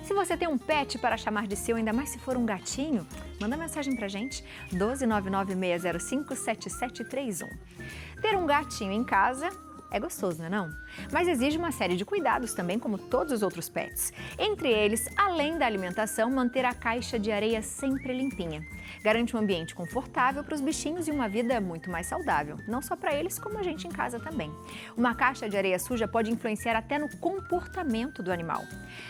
Se você tem um pet para chamar de seu, ainda mais se for um gatinho, manda mensagem pra gente, 12996057731. Ter um gatinho em casa é gostoso, não é não? Mas exige uma série de cuidados também, como todos os outros pets. Entre eles, além da alimentação, manter a caixa de areia sempre limpinha. Garante um ambiente confortável para os bichinhos e uma vida muito mais saudável. Não só para eles, como a gente em casa também. Uma caixa de areia suja pode influenciar até no comportamento do animal.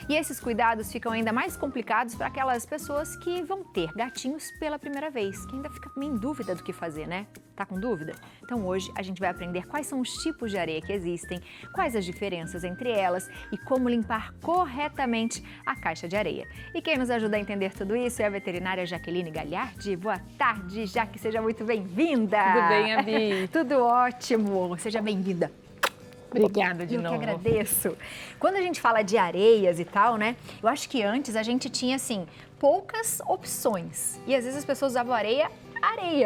E esses cuidados ficam ainda mais complicados para aquelas pessoas que vão ter gatinhos pela primeira vez, que ainda fica em dúvida do que fazer, né? Tá com dúvida? Então hoje a gente vai aprender quais são os tipos de areia que existem, quais as diferenças entre elas e como limpar corretamente a caixa de areia. E quem nos ajuda a entender tudo isso é a veterinária Jaqueline Gagliardi. Boa tarde, Jaque, seja muito bem-vinda. Tudo bem, Abi? Tudo ótimo, seja bem-vinda. Obrigada de novo. Eu que agradeço. Quando a gente fala de areias e tal, né? Eu acho que antes a gente tinha, assim, poucas opções. E às vezes as pessoas usavam areia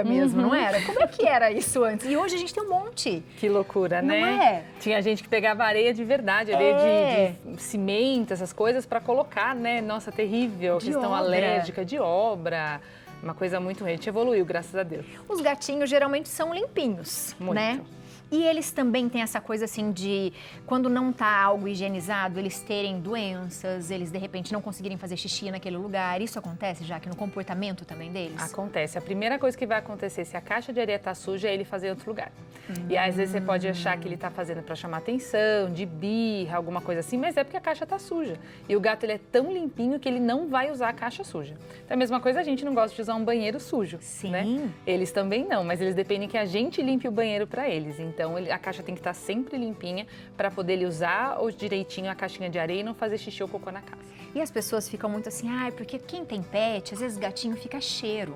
mesmo, não era? Como é que era isso antes? E hoje a gente tem um monte. Que loucura, né? Não é? Tinha gente que pegava areia de verdade, areia de cimento, essas coisas para colocar, né? Nossa, terrível, questão alérgica, de obra. Uma coisa muito ruim. A gente evoluiu, graças a Deus. Os gatinhos geralmente são limpinhos, muito, né? E eles também têm essa coisa assim de, quando não tá algo higienizado, eles terem doenças, eles de repente não conseguirem fazer xixi naquele lugar. Isso acontece, já que no comportamento também deles? Acontece. A primeira coisa que vai acontecer se a caixa de areia tá suja é ele fazer em outro lugar. E às vezes você pode achar que ele tá fazendo para chamar atenção, de birra, alguma coisa assim, mas é porque a caixa tá suja. E o gato, ele é tão limpinho que ele não vai usar a caixa suja. Então a mesma coisa, a gente não gosta de usar um banheiro sujo, sim, né? Eles também não, mas eles dependem que a gente limpe o banheiro para eles. Então a caixa tem que estar sempre limpinha para poder ele usar direitinho a caixinha de areia e não fazer xixi ou cocô na casa. E as pessoas ficam muito assim, porque quem tem pet, às vezes gatinho fica cheiro.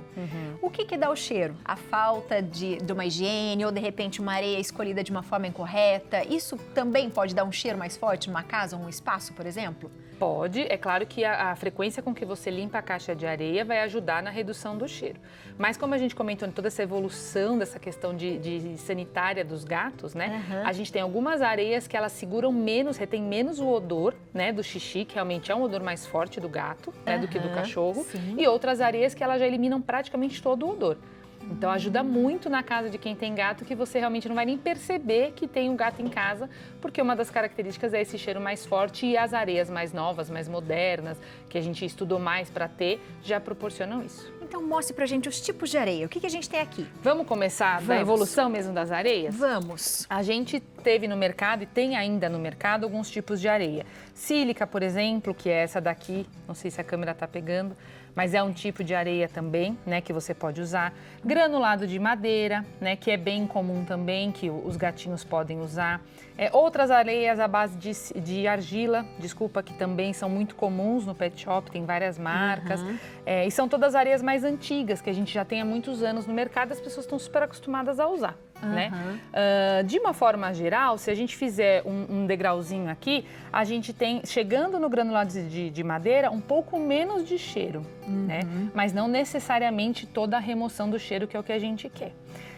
O que dá o cheiro? A falta de uma higiene ou de repente uma areia escolhida de uma forma incorreta. Isso também pode dar um cheiro mais forte numa casa ou um espaço, por exemplo? Pode, é claro que a frequência com que você limpa a caixa de areia vai ajudar na redução do cheiro. Mas como a gente comentou em toda essa evolução dessa questão de sanitária dos gatos, né? A gente tem algumas areias que elas seguram menos, retém menos o odor, né, do xixi, que realmente é um odor mais forte do gato, né, do que do cachorro. Sim. E outras areias que elas já eliminam praticamente todo o odor. Então ajuda muito na casa de quem tem gato, que você realmente não vai nem perceber que tem um gato em casa, porque uma das características é esse cheiro mais forte e as areias mais novas, mais modernas, que a gente estudou mais para ter, já proporcionam isso. Então mostre pra gente os tipos de areia. O que a gente tem aqui? Vamos começar da evolução mesmo das areias? Vamos. A gente teve no mercado e tem ainda no mercado alguns tipos de areia. Sílica, por exemplo, que é essa daqui, não sei se a câmera está pegando, mas é um tipo de areia também, né, que você pode usar. Granulado de madeira, né, que é bem comum também, que os gatinhos podem usar. Outras areias à base de argila, desculpa, que também são muito comuns no pet shop, tem várias marcas. E são todas areias mais antigas, que a gente já tem há muitos anos no mercado, as pessoas estão super acostumadas a usar. Né? De uma forma geral, se a gente fizer um degrauzinho aqui, a gente tem, chegando no granulado de madeira, um pouco menos de cheiro, né? Mas não necessariamente toda a remoção do cheiro, que é o que a gente quer.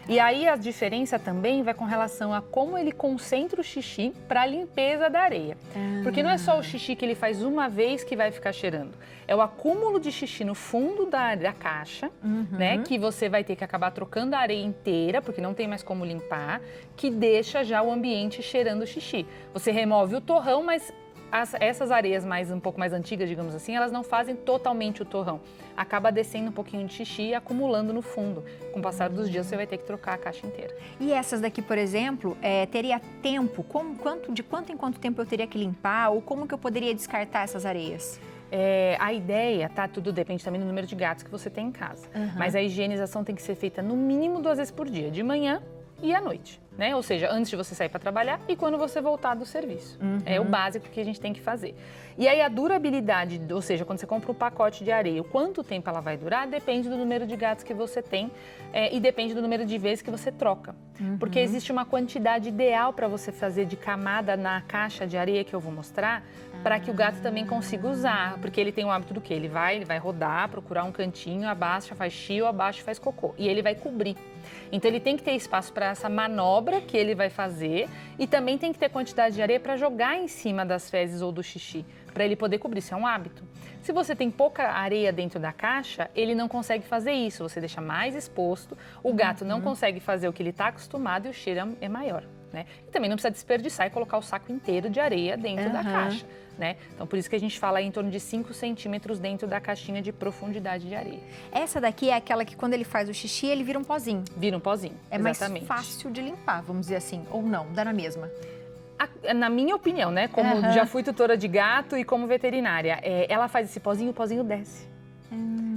E aí a diferença também vai com relação a como ele concentra o xixi para a limpeza da areia. Porque não é só o xixi que ele faz uma vez que vai ficar cheirando. É o acúmulo de xixi no fundo da caixa, né? Que você vai ter que acabar trocando a areia inteira, porque não tem mais como limpar, que deixa já o ambiente cheirando xixi. Você remove o torrão, mas essas areias um pouco mais antigas, digamos assim, elas não fazem totalmente o torrão. Acaba descendo um pouquinho de xixi e acumulando no fundo. Com o passar dos dias, você vai ter que trocar a caixa inteira. E essas daqui, por exemplo, teria tempo? De quanto em quanto tempo eu teria que limpar? Ou como que eu poderia descartar essas areias? A ideia, tá? Tudo depende também do número de gatos que você tem em casa. Mas a higienização tem que ser feita no mínimo 2 vezes por dia, de manhã e à noite, né? Ou seja, antes de você sair para trabalhar e quando você voltar do serviço. É o básico que a gente tem que fazer. E aí a durabilidade, ou seja, quando você compra um pacote de areia, o quanto tempo ela vai durar, depende do número de gatos que você tem e depende do número de vezes que você troca. Porque existe uma quantidade ideal para você fazer de camada na caixa de areia que eu vou mostrar, para que o gato também consiga usar. Porque ele tem o hábito do quê? Ele vai rodar, procurar um cantinho, abaixa, faz xixi, abaixa, faz cocô. E ele vai cobrir. Então ele tem que ter espaço para essa manobra que ele vai fazer e também tem que ter quantidade de areia para jogar em cima das fezes ou do xixi. para ele poder cobrir. Isso é um hábito. Se você tem pouca areia dentro da caixa, ele não consegue fazer isso. Você deixa mais exposto, o gato não consegue fazer o que ele está acostumado e o cheiro é maior, né? E também não precisa desperdiçar e colocar o saco inteiro de areia dentro da caixa, né? Então, por isso que a gente fala aí em torno de 5 centímetros dentro da caixinha de profundidade de areia. Essa daqui é aquela que quando ele faz o xixi, ele vira um pozinho. Vira um pozinho, É exatamente. mais fácil de limpar, vamos dizer assim, ou não, dá na mesma. Na minha opinião, né? Como já fui tutora de gato e como veterinária, ela faz esse pozinho, o pozinho desce.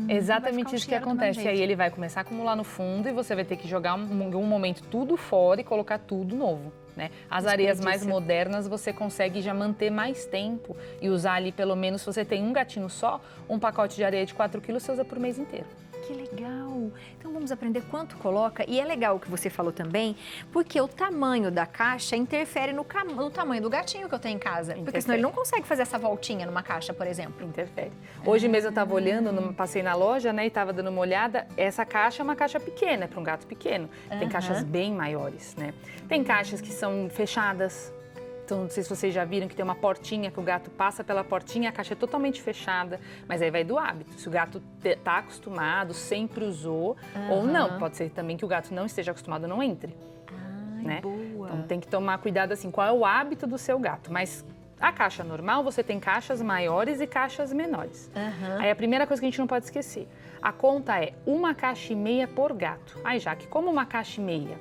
Exatamente isso que acontece. E aí ele vai começar a acumular no fundo e você vai ter que jogar em um momento tudo fora e colocar tudo novo, né? As areias mais modernas você consegue já manter mais tempo e usar ali pelo menos, se você tem um gatinho só, um pacote de areia de 4 quilos você usa por mês inteiro. Que legal! Então vamos aprender quanto coloca. E é legal o que você falou também, porque o tamanho da caixa interfere no tamanho do gatinho que eu tenho em casa. Porque senão ele não consegue fazer essa voltinha numa caixa, por exemplo. Interfere. Hoje mesmo eu estava olhando, passei na loja, né, e estava dando uma olhada. Essa caixa é uma caixa pequena, é para um gato pequeno. Tem caixas bem maiores, né? Tem caixas que são fechadas. Então, não sei se vocês já viram que tem uma portinha que o gato passa pela portinha, a caixa é totalmente fechada, mas aí vai do hábito. Se o gato está acostumado, sempre usou, ou não. Pode ser também que o gato não esteja acostumado, não entre. Né? Boa. Então, tem que tomar cuidado assim, qual é o hábito do seu gato. Mas a caixa normal, você tem caixas maiores e caixas menores. Aí a primeira coisa que a gente não pode esquecer, a conta é 1,5 kg por gato. Aí, Jaque, como 1,5 kg?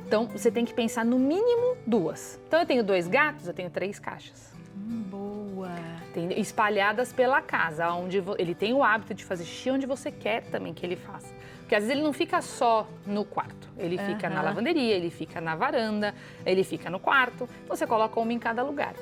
Então, você tem que pensar no mínimo 2. Então, eu tenho 2 gatos, eu tenho 3 caixas. Boa! Tem espalhadas pela casa, onde ele tem o hábito de fazer xixi onde você quer também que ele faça. Porque às vezes ele não fica só no quarto, ele fica na lavanderia, ele fica na varanda, ele fica no quarto. Então, você coloca uma em cada lugar.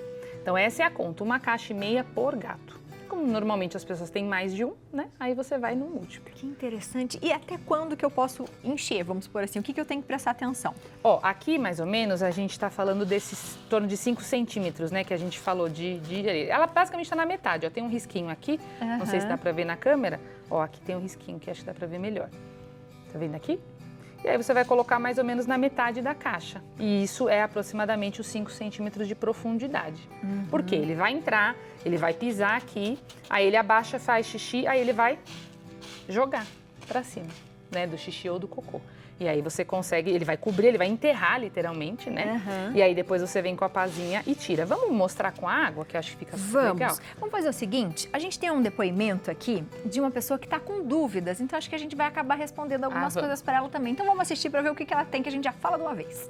Então, essa é a conta, 1,5 kg por gato. Como normalmente as pessoas têm mais de um, né? Aí você vai no múltiplo. Que interessante. E até quando que eu posso encher, vamos por assim? O que eu tenho que prestar atenção? Ó, aqui mais ou menos a gente está falando desses em torno de 5 centímetros, né? Que a gente falou de areia. Ela basicamente está na metade, ó. Tem um risquinho aqui, não sei se dá para ver na câmera. Ó, aqui tem um risquinho que acho que dá para ver melhor. Tá vendo aqui? E aí você vai colocar mais ou menos na metade da caixa. E isso é aproximadamente os 5 centímetros de profundidade. Porque ele vai entrar, ele vai pisar aqui, aí ele abaixa, faz xixi, aí ele vai jogar para cima, né? Do xixi ou do cocô. E aí você consegue, ele vai cobrir, ele vai enterrar literalmente, né? E aí depois você vem com a pazinha e tira. Vamos mostrar com a água, que eu acho que fica legal? Vamos fazer o seguinte, a gente tem um depoimento aqui de uma pessoa que está com dúvidas, então acho que a gente vai acabar respondendo algumas coisas para ela também. Então vamos assistir para ver o que ela tem, que a gente já fala de uma vez.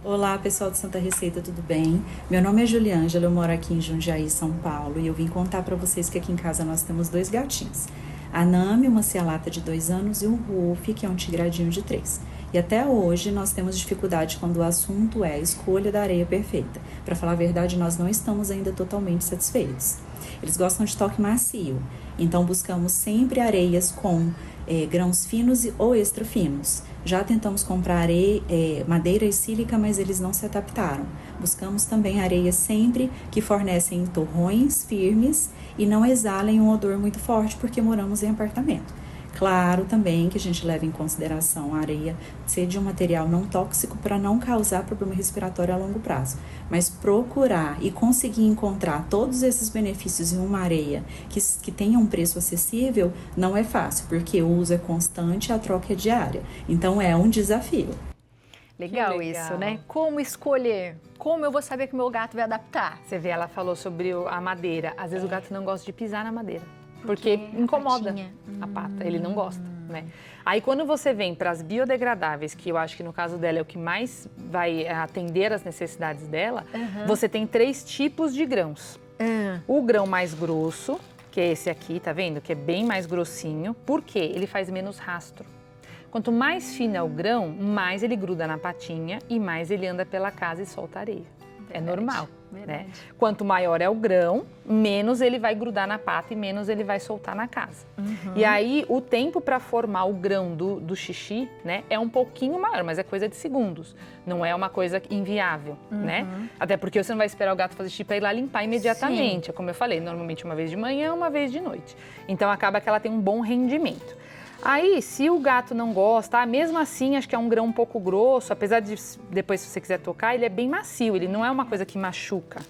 Olá, pessoal do Santa Receita, tudo bem? Meu nome é Juliângela, eu moro aqui em Jundiaí, São Paulo, e eu vim contar para vocês que aqui em casa nós temos 2 gatinhos. A Nami, uma cialata de 2 anos, e o Wolf, que é um tigradinho de 3. E até hoje nós temos dificuldade quando o assunto é a escolha da areia perfeita. Para falar a verdade, nós não estamos ainda totalmente satisfeitos. Eles gostam de toque macio, então buscamos sempre areias com grãos finos ou extra finos. Já tentamos comprar madeira e sílica, mas eles não se adaptaram. Buscamos também areias sempre que fornecem torrões firmes e não exalem um odor muito forte, porque moramos em apartamento. Claro também que a gente leva em consideração a areia ser de um material não tóxico para não causar problema respiratório a longo prazo. Mas procurar e conseguir encontrar todos esses benefícios em uma areia que tenha um preço acessível não é fácil, porque o uso é constante e a troca é diária. Então é um desafio. Legal isso, né? Como escolher? Como eu vou saber que o meu gato vai adaptar? Você vê, ela falou sobre a madeira. Às vezes o gato não gosta de pisar na madeira. Porque incomoda a pata, ele não gosta, né? Aí quando você vem para as biodegradáveis, que eu acho que no caso dela é o que mais vai atender às necessidades dela, você tem 3 tipos de grãos. O grão mais grosso, que é esse aqui, tá vendo? Que é bem mais grossinho, porque ele faz menos rastro. Quanto mais fino é o grão, mais ele gruda na patinha e mais ele anda pela casa e solta areia. É normal, né? Quanto maior é o grão, menos ele vai grudar na pata e menos ele vai soltar na casa. E aí, o tempo para formar o grão do xixi, né, é um pouquinho maior, mas é coisa de segundos. Não é uma coisa inviável, né? Até porque você não vai esperar o gato fazer xixi para ir lá limpar imediatamente. É como eu falei, normalmente uma vez de manhã, uma vez de noite. Então, acaba que ela tem um bom rendimento. Aí, se o gato não gosta, mesmo assim, acho que é um grão um pouco grosso, apesar de depois, se você quiser tocar, ele é bem macio, ele não é uma coisa que machuca,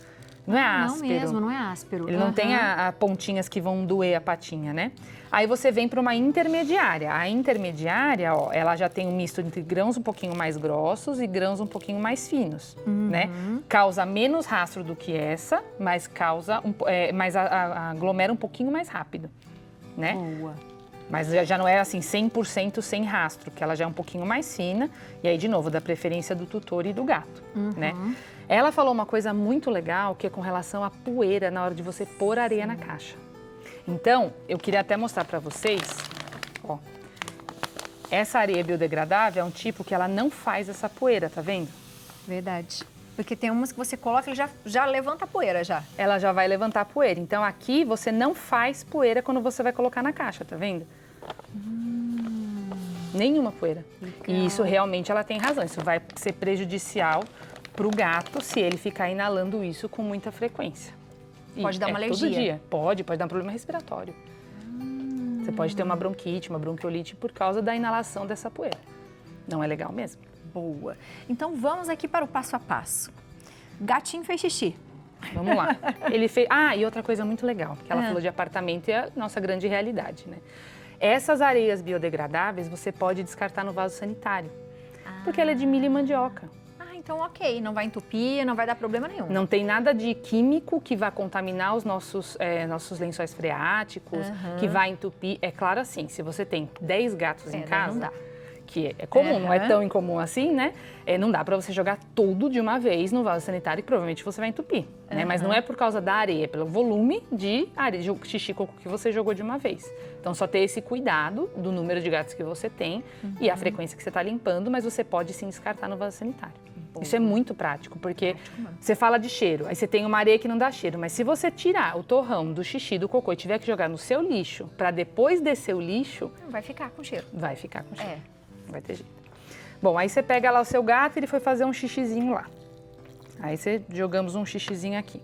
Não é Não áspero. mesmo, não é áspero. Ele não tem a pontinhas que vão doer a patinha, né? Aí você vem para uma intermediária. A intermediária, ó, ela já tem um misto entre grãos um pouquinho mais grossos e grãos um pouquinho mais finos, né? Causa menos rastro do que essa, mas causa mas aglomera um pouquinho mais rápido, né? Boa. Mas já não é assim 100% sem rastro, que ela já é um pouquinho mais fina. E aí, de novo, da preferência do tutor e do gato, né? Ela falou uma coisa muito legal, que é com relação à poeira na hora de você pôr areia na caixa. Então, eu queria até mostrar para vocês, ó. Essa areia biodegradável é um tipo que ela não faz essa poeira, tá vendo? Verdade. Porque tem umas que você coloca e ele já levanta a poeira já. Ela já vai levantar a poeira. Então, aqui você não faz poeira quando você vai colocar na caixa, tá vendo? Nenhuma poeira. Legal. E isso realmente ela tem razão. Isso vai ser prejudicial para o gato se ele ficar inalando isso com muita frequência. Pode dar uma alergia. Todo dia. Pode dar um problema respiratório. Você pode ter uma bronquite, uma bronquiolite por causa da inalação dessa poeira. Não é legal mesmo. Boa. Então vamos aqui para o passo a passo. Gatinho fez xixi. Vamos lá. Ele fez... Ah, e outra coisa muito legal, que ela falou de apartamento e a nossa grande realidade, né? Essas areias biodegradáveis você pode descartar no vaso sanitário, porque ela é de milho e mandioca. Então ok, não vai entupir, não vai dar problema nenhum. Não tem nada de químico que vai contaminar os nossos lençóis freáticos, que vai entupir. É claro assim, se você tem 10 gatos em casa, não dá. que é comum, não é tão incomum assim, né? Não dá para você jogar tudo de uma vez no vaso sanitário, que provavelmente você vai entupir, né? Mas não é por causa da areia, é pelo volume de areia, de xixi cocô que você jogou de uma vez. Então, só ter esse cuidado do número de gatos que você tem e a frequência que você está limpando, mas você pode sim descartar no vaso sanitário. Isso é muito prático, porque você fala de cheiro, aí você tem uma areia que não dá cheiro, mas se você tirar o torrão do xixi, do cocô e tiver que jogar no seu lixo, para depois descer o lixo... Vai ficar com cheiro. Vai ficar com cheiro. Não vai ter jeito. Bom, aí você pega lá o seu gato e ele foi fazer um xixizinho lá. Aí você jogamos um xixizinho aqui.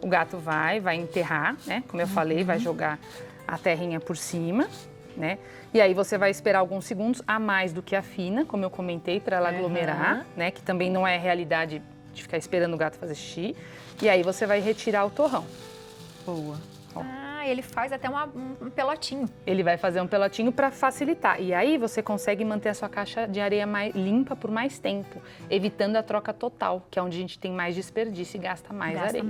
O gato vai enterrar, né? Como eu falei, vai jogar a terrinha por cima, né? E aí você vai esperar alguns segundos a mais do que a fina, como eu comentei, para ela aglomerar, né? Que também não é realidade de ficar esperando o gato fazer xixi. E aí você vai retirar o torrão. Boa. Ele faz até um pelotinho. Ele vai fazer um pelotinho para facilitar. E aí você consegue manter a sua caixa de areia mais limpa por mais tempo, evitando a troca total, que é onde a gente tem mais desperdício e gasta mais areia.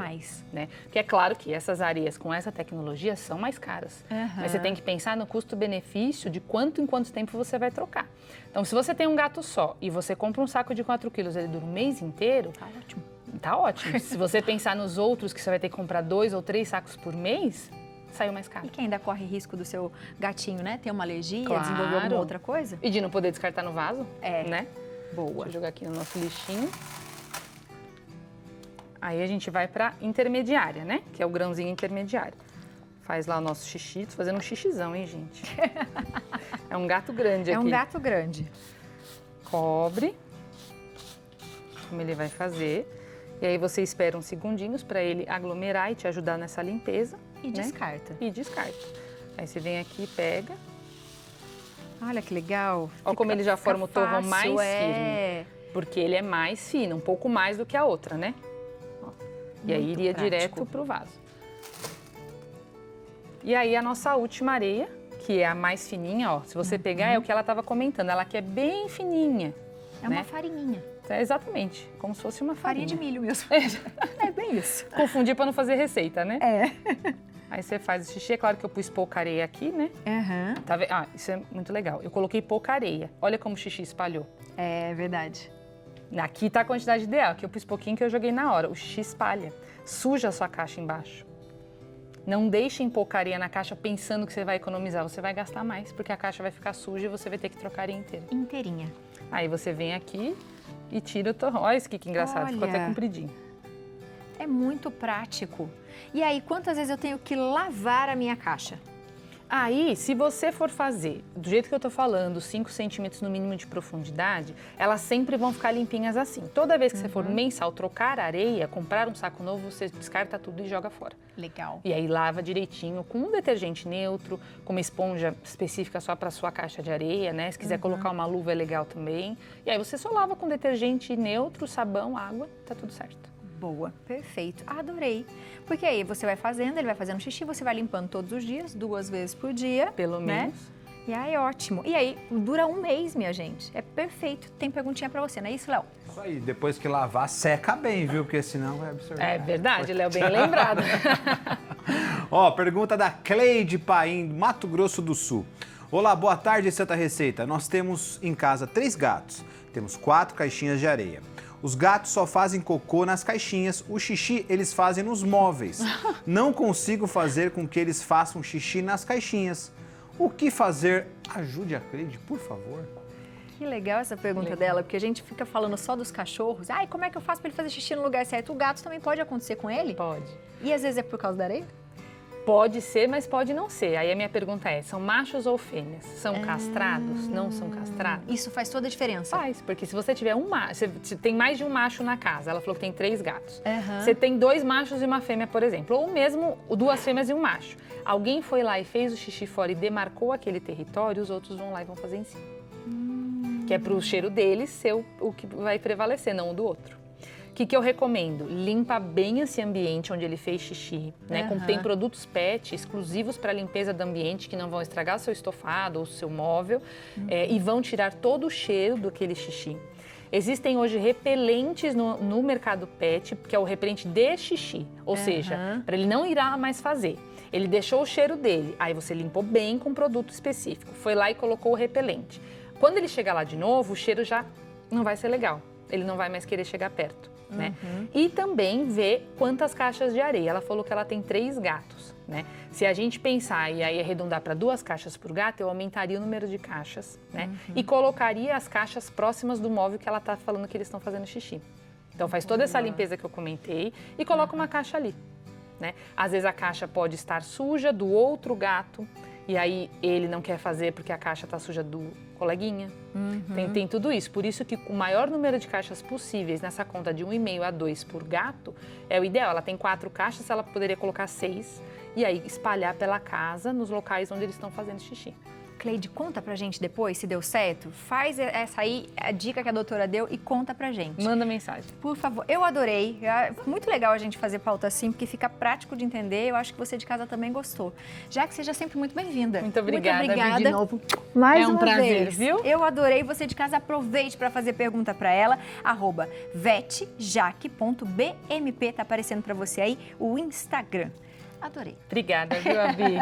Né? Porque é claro que essas areias com essa tecnologia são mais caras. Mas você tem que pensar no custo-benefício de quanto em quanto tempo você vai trocar. Então, se você tem um gato só e você compra um saco de 4 quilos, ele dura um mês inteiro... Tá ótimo. Tá ótimo. Se você pensar nos outros, que você vai ter que comprar 2 ou 3 sacos por mês... saiu mais caro. E quem ainda corre risco do seu gatinho, né? Ter uma alergia, desenvolver alguma outra coisa? E de não poder descartar no vaso, né? Boa. Deixa eu jogar aqui no nosso lixinho. Aí a gente vai pra intermediária, né? Que é o grãozinho intermediário. Faz lá o nosso xixi. Tô fazendo um xixizão, hein, gente? É um gato grande aqui. É um gato grande. Cobre. Como ele vai fazer. E aí você espera uns segundinhos para ele aglomerar e te ajudar nessa limpeza. E descarta. E descarta. Aí você vem aqui e pega. Olha que legal. Olha como ele já forma o torrão mais firme. Porque ele é mais fino, um pouco mais do que a outra, né? Ó. E aí iria direto pro vaso. E aí a nossa última areia, que é a mais fininha, ó. Se você pegar, é o que ela estava comentando. Ela aqui é bem fininha. É uma farinhinha. É exatamente, como se fosse uma farinha. Farinha de milho mesmo. É bem isso. Confundir para não fazer receita, né? É. Aí você faz o xixi. É claro que eu pus pouca areia aqui, né? Tá vendo? Ah, isso é muito legal. Eu coloquei pouca areia. Olha como o xixi espalhou. É verdade. Aqui tá a quantidade ideal. Aqui eu pus pouquinho que eu joguei na hora. O xixi espalha. Suja a sua caixa embaixo. Não deixem pouca areia na caixa pensando que você vai economizar. Você vai gastar mais, porque a caixa vai ficar suja e você vai ter que trocar a areia inteira. Inteirinha. Aí você vem aqui e tira o torrão. Olha isso aqui que engraçado. Olha. Ficou até compridinho. É muito prático. E aí, quantas vezes eu tenho que lavar a minha caixa? Aí, se você for fazer do jeito que eu tô falando, 5 centímetros no mínimo de profundidade, elas sempre vão ficar limpinhas assim. Toda vez que você for mensal trocar areia, comprar um saco novo, você descarta tudo e joga fora. Legal. E aí lava direitinho com um detergente neutro, com uma esponja específica só para sua caixa de areia, né? Se quiser colocar uma luva é legal também. E aí você só lava com detergente neutro, sabão, água, tá tudo certo. Boa, perfeito. Adorei. Porque aí você vai fazendo, ele vai fazendo xixi, você vai limpando todos os dias, 2 vezes por dia. Pelo né? menos. E aí, ótimo. E aí, dura 1 mês, minha gente. É perfeito. Tem perguntinha pra você, não é isso, Léo? Isso aí, depois que lavar, seca bem, viu? Porque senão vai absorver. É verdade, Léo, bem lembrado. Ó, pergunta da Cleide Paim, Mato Grosso do Sul. Olá, boa tarde, Santa Receita. Nós temos em casa 3 gatos. Temos 4 caixinhas de areia. Os gatos só fazem cocô nas caixinhas, o xixi eles fazem nos móveis. Não consigo fazer com que eles façam xixi nas caixinhas. O que fazer? Ajude a Cleide, por favor. Que legal essa pergunta dela, porque a gente fica falando só dos cachorros. Ai, como é que eu faço pra ele fazer xixi no lugar certo? O gato também pode acontecer com ele? Pode. E às vezes é por causa da areia? Pode ser, mas pode não ser. Aí a minha pergunta é, são machos ou fêmeas? São castrados? Não são castrados? Isso faz toda a diferença. Faz, porque se você tiver um macho, você tem mais de um macho na casa, ela falou que tem 3 gatos. Aham. Você tem 2 machos e uma fêmea, por exemplo, ou mesmo 2 fêmeas e um macho. Alguém foi lá e fez o xixi fora e demarcou aquele território, os outros vão lá e vão fazer em cima. Que é pro cheiro deles ser o que vai prevalecer, não o do outro. O que eu recomendo? Limpa bem esse ambiente onde ele fez xixi, né? Tem produtos PET exclusivos para limpeza do ambiente que não vão estragar o seu estofado ou o seu móvel e vão tirar todo o cheiro daquele xixi. Existem hoje repelentes no mercado PET, que é o repelente de xixi, ou seja, para ele não ir lá mais fazer. Ele deixou o cheiro dele, aí você limpou bem com um produto específico, foi lá e colocou o repelente. Quando ele chegar lá de novo, o cheiro já não vai ser legal, ele não vai mais querer chegar perto. Né? E também ver quantas caixas de areia. Ela falou que ela tem 3 gatos, né? Se a gente pensar e aí arredondar para 2 caixas por gato, eu aumentaria o número de caixas, né? E colocaria as caixas próximas do móvel que ela está falando que eles estão fazendo xixi. Então faz toda essa limpeza que eu comentei e coloca uma caixa ali, né? Às vezes a caixa pode estar suja do outro gato e aí ele não quer fazer porque a caixa está suja do coleguinha. Tem tudo isso. Por isso que o maior número de caixas possíveis nessa conta de 1,5 a 2 por gato é o ideal. Ela tem 4 caixas, ela poderia colocar 6 e aí espalhar pela casa nos locais onde eles estão fazendo xixi. Cleide, conta pra gente depois se deu certo. Faz essa aí, a dica que a doutora deu e conta pra gente. Manda mensagem. Por favor, eu adorei. É muito legal a gente fazer pauta assim, porque fica prático de entender. Eu acho que você de casa também gostou. Já que seja sempre muito bem-vinda. Muito obrigada, Muito obrigada. Vi, de novo. Mais é um uma prazer, vez. viu? Eu adorei. Você de casa aproveite para fazer pergunta para ela. @vetjaque.bmp tá aparecendo para você aí o Instagram. Adorei. Obrigada, viu, Abi?